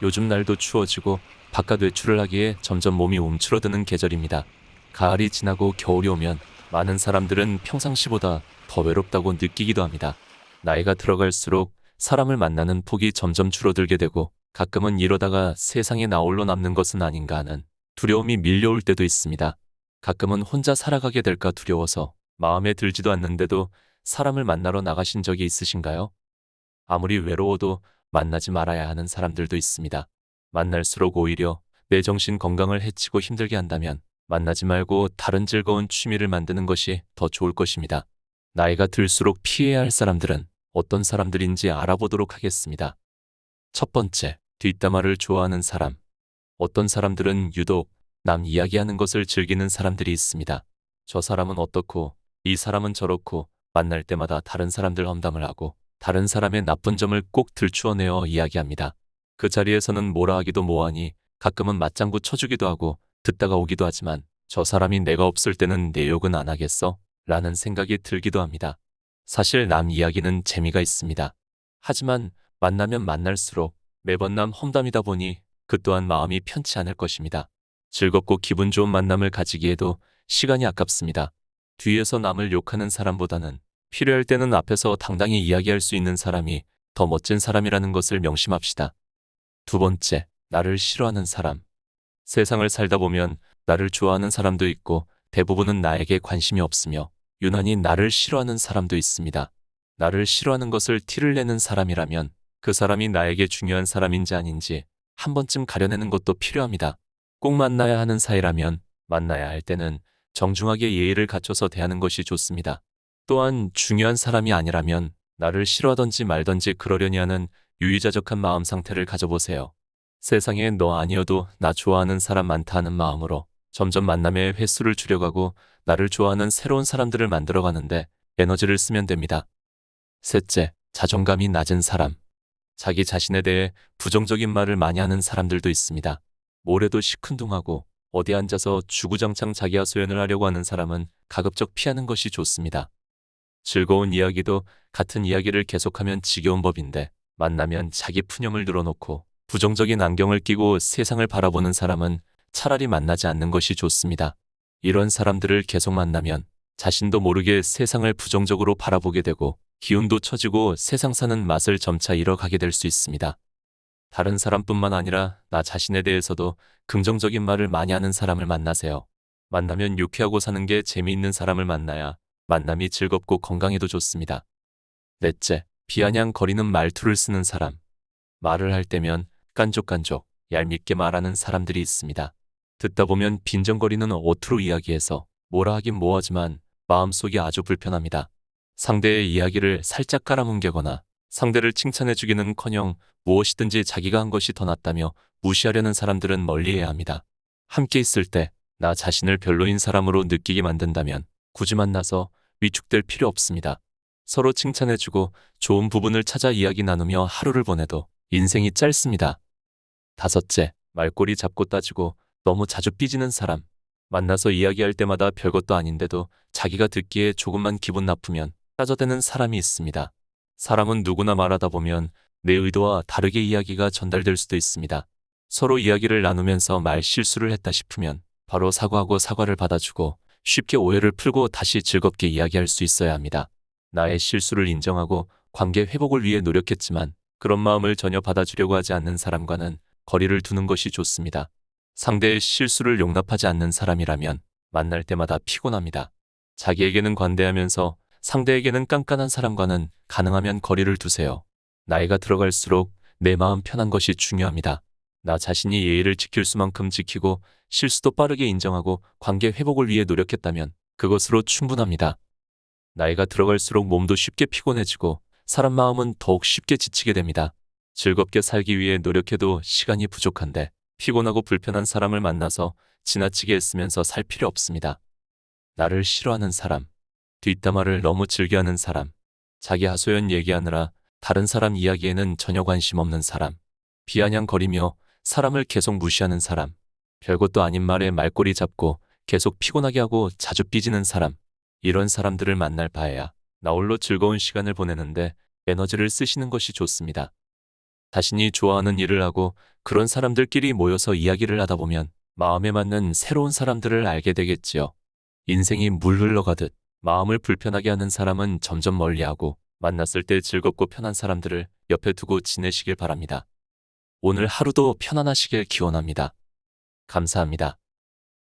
요즘 날도 추워지고 바깥 외출을 하기에 점점 몸이 움츠러드는 계절입니다. 가을이 지나고 겨울이 오면 많은 사람들은 평상시보다 더 외롭다고 느끼기도 합니다. 나이가 들어갈수록 사람을 만나는 폭이 점점 줄어들게 되고 가끔은 이러다가 세상에 나 홀로 남는 것은 아닌가 하는 두려움이 밀려올 때도 있습니다. 가끔은 혼자 살아가게 될까 두려워서 마음에 들지도 않는데도 사람을 만나러 나가신 적이 있으신가요? 아무리 외로워도 만나지 말아야 하는 사람들도 있습니다. 만날수록 오히려 내 정신 건강을 해치고 힘들게 한다면 만나지 말고 다른 즐거운 취미를 만드는 것이 더 좋을 것입니다. 나이가 들수록 피해야 할 사람들은 어떤 사람들인지 알아보도록 하겠습니다. 첫 번째, 뒷담화를 좋아하는 사람. 어떤 사람들은 유독 남 이야기하는 것을 즐기는 사람들이 있습니다. 저 사람은 어떻고, 이 사람은 저렇고, 만날 때마다 다른 사람들 험담을 하고 다른 사람의 나쁜 점을 꼭 들추어내어 이야기합니다. 그 자리에서는 뭐라 하기도 뭐하니 가끔은 맞장구 쳐주기도 하고 듣다가 오기도 하지만 저 사람이 내가 없을 때는 내 욕은 안 하겠어? 라는 생각이 들기도 합니다. 사실 남 이야기는 재미가 있습니다. 하지만 만나면 만날수록 매번 남 험담이다 보니 그 또한 마음이 편치 않을 것입니다. 즐겁고 기분 좋은 만남을 가지기에도 시간이 아깝습니다. 뒤에서 남을 욕하는 사람보다는 필요할 때는 앞에서 당당히 이야기할 수 있는 사람이 더 멋진 사람이라는 것을 명심합시다. 두 번째, 나를 싫어하는 사람. 세상을 살다 보면 나를 좋아하는 사람도 있고 대부분은 나에게 관심이 없으며 유난히 나를 싫어하는 사람도 있습니다. 나를 싫어하는 것을 티를 내는 사람이라면 그 사람이 나에게 중요한 사람인지 아닌지 한 번쯤 가려내는 것도 필요합니다. 꼭 만나야 하는 사이라면 만나야 할 때는 정중하게 예의를 갖춰서 대하는 것이 좋습니다. 또한 중요한 사람이 아니라면 나를 싫어하던지 말던지 그러려니 하는 유의자적한 마음 상태를 가져보세요. 세상에 너 아니어도 나 좋아하는 사람 많다 하는 마음으로 점점 만남의 횟수를 줄여가고 나를 좋아하는 새로운 사람들을 만들어가는데 에너지를 쓰면 됩니다. 셋째, 자존감이 낮은 사람. 자기 자신에 대해 부정적인 말을 많이 하는 사람들도 있습니다. 모래도 시큰둥하고 어디 앉아서 주구장창 자기 하소연을 하려고 하는 사람은 가급적 피하는 것이 좋습니다. 즐거운 이야기도 같은 이야기를 계속하면 지겨운 법인데 만나면 자기 푸념을 늘어놓고 부정적인 안경을 끼고 세상을 바라보는 사람은 차라리 만나지 않는 것이 좋습니다. 이런 사람들을 계속 만나면 자신도 모르게 세상을 부정적으로 바라보게 되고 기운도 처지고 세상 사는 맛을 점차 잃어가게 될 수 있습니다. 다른 사람뿐만 아니라 나 자신에 대해서도 긍정적인 말을 많이 하는 사람을 만나세요. 만나면 유쾌하고 사는 게 재미있는 사람을 만나야 만남이 즐겁고 건강에도 좋습니다. 넷째, 비아냥거리는 말투를 쓰는 사람. 말을 할 때면 깐족깐족, 얄밉게 말하는 사람들이 있습니다. 듣다 보면 빈정거리는 어투로 이야기해서 뭐라 하긴 뭐하지만 마음속이 아주 불편합니다. 상대의 이야기를 살짝 깔아뭉개거나 상대를 칭찬해주기는커녕 무엇이든지 자기가 한 것이 더 낫다며 무시하려는 사람들은 멀리해야 합니다. 함께 있을 때 나 자신을 별로인 사람으로 느끼게 만든다면 굳이 만나서 위축될 필요 없습니다. 서로 칭찬해주고 좋은 부분을 찾아 이야기 나누며 하루를 보내도 인생이 짧습니다. 다섯째, 말꼬리 잡고 따지고 너무 자주 삐지는 사람. 만나서 이야기할 때마다 별것도 아닌데도 자기가 듣기에 조금만 기분 나쁘면 따져대는 사람이 있습니다. 사람은 누구나 말하다 보면 내 의도와 다르게 이야기가 전달될 수도 있습니다. 서로 이야기를 나누면서 말 실수를 했다 싶으면 바로 사과하고 사과를 받아주고 쉽게 오해를 풀고 다시 즐겁게 이야기할 수 있어야 합니다. 나의 실수를 인정하고 관계 회복을 위해 노력했지만 그런 마음을 전혀 받아주려고 하지 않는 사람과는 거리를 두는 것이 좋습니다. 상대의 실수를 용납하지 않는 사람이라면 만날 때마다 피곤합니다. 자기에게는 관대하면서 상대에게는 깐깐한 사람과는 가능하면 거리를 두세요. 나이가 들어갈수록 내 마음 편한 것이 중요합니다. 나 자신이 예의를 지킬 수만큼 지키고 실수도 빠르게 인정하고 관계 회복을 위해 노력했다면 그것으로 충분합니다. 나이가 들어갈수록 몸도 쉽게 피곤해지고 사람 마음은 더욱 쉽게 지치게 됩니다. 즐겁게 살기 위해 노력해도 시간이 부족한데 피곤하고 불편한 사람을 만나서 지나치게 애쓰면서 살 필요 없습니다. 나를 싫어하는 사람, 뒷담화를 너무 즐겨하는 사람, 자기 하소연 얘기하느라 다른 사람 이야기에는 전혀 관심 없는 사람, 비아냥거리며 사람을 계속 무시하는 사람, 별것도 아닌 말에 말꼬리 잡고 계속 피곤하게 하고 자주 삐지는 사람, 이런 사람들을 만날 바에야 나 홀로 즐거운 시간을 보내는데 에너지를 쓰시는 것이 좋습니다. 자신이 좋아하는 일을 하고 그런 사람들끼리 모여서 이야기를 하다 보면 마음에 맞는 새로운 사람들을 알게 되겠지요. 인생이 물 흘러가듯 마음을 불편하게 하는 사람은 점점 멀리하고 만났을 때 즐겁고 편한 사람들을 옆에 두고 지내시길 바랍니다. 오늘 하루도 편안하시길 기원합니다. 감사합니다.